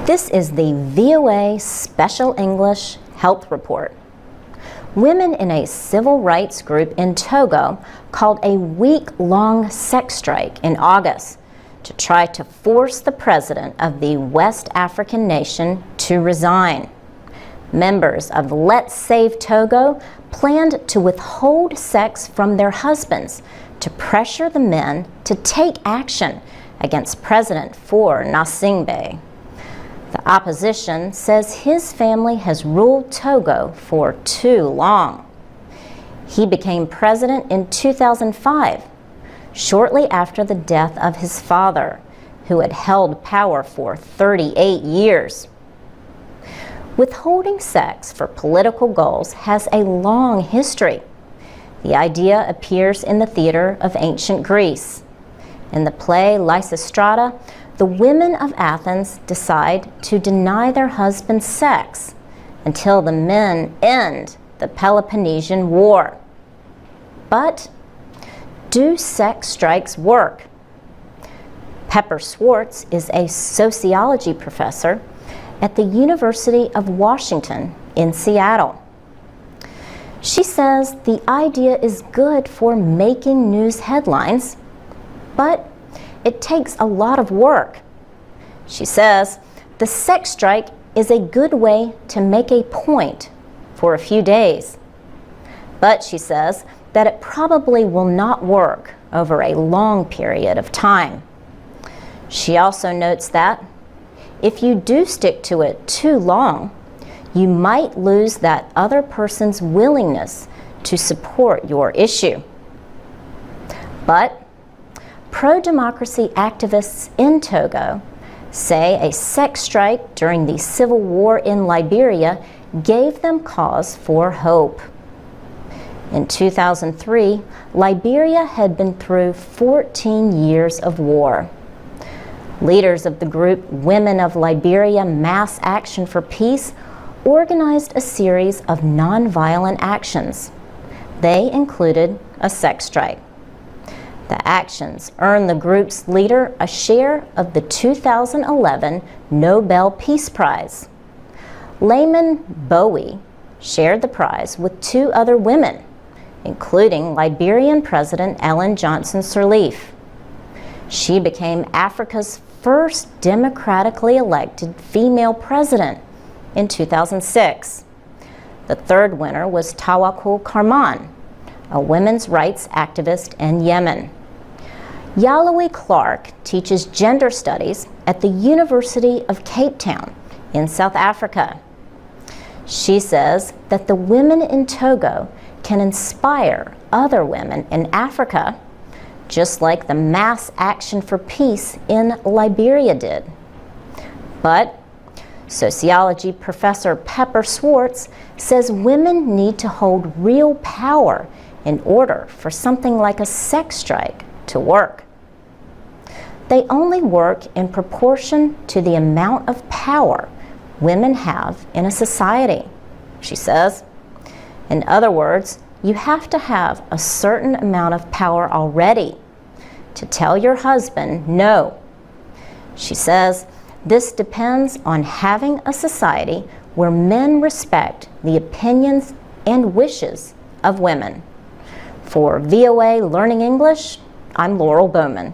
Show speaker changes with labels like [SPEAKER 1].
[SPEAKER 1] This is the VOA Special English Health Report. Women in a civil rights group in Togo called a week-long sex strike in August to try to force the president of the West African nation to resign. Members of Let's Save Togo planned to withhold sex from their husbands to pressure the men to take action against President Faure Gnassingbé. The opposition says his family has ruled Togo for too long. He became president in 2005, shortly after the death of his father, who had held power for 38 years. Withholding sex for political goals has a long history. The idea appears in the theater of ancient Greece. In the play Lysistrata, the women of Athens decide to deny their husbands sex until the men end the Peloponnesian War. But do sex strikes work? Pepper Schwartz is a sociology professor at the University of Washington in Seattle. She says the idea is good for making news headlines, but it takes a lot of work. She says the sex strike is a good way to make a point for a few days. But she says that it probably will not work over a long period of time. She also notes that if you do stick to it too long, you might lose that other person's willingness to support your issue. But pro-democracy activists in Togo say a sex strike during the civil war in Liberia gave them cause for hope. In 2003, Liberia had been through 14 years of war. Leaders of the group Women of Liberia Mass Action for Peace organized a series of nonviolent actions. They included a sex strike. The actions earned the group's leader a share of the 2011 Nobel Peace Prize. Layman Bowie shared the prize with two other women, including Liberian President Ellen Johnson Sirleaf. She became Africa's first democratically elected female president in 2006. The third winner was Tawakkol Karman, a women's rights activist in Yemen. Yalowi Clark teaches gender studies at the University of Cape Town in South Africa. She says that the women in Togo can inspire other women in Africa, just like the Mass Action for Peace in Liberia did. But sociology professor Pepper Schwartz says women need to hold real power in order for something like a sex strike to work. They only work in proportion to the amount of power women have in a society, she says. In other words, you have to have a certain amount of power already to tell your husband no. She says this depends on having a society where men respect the opinions and wishes of women. For VOA Learning English, I'm Laurel Bowman.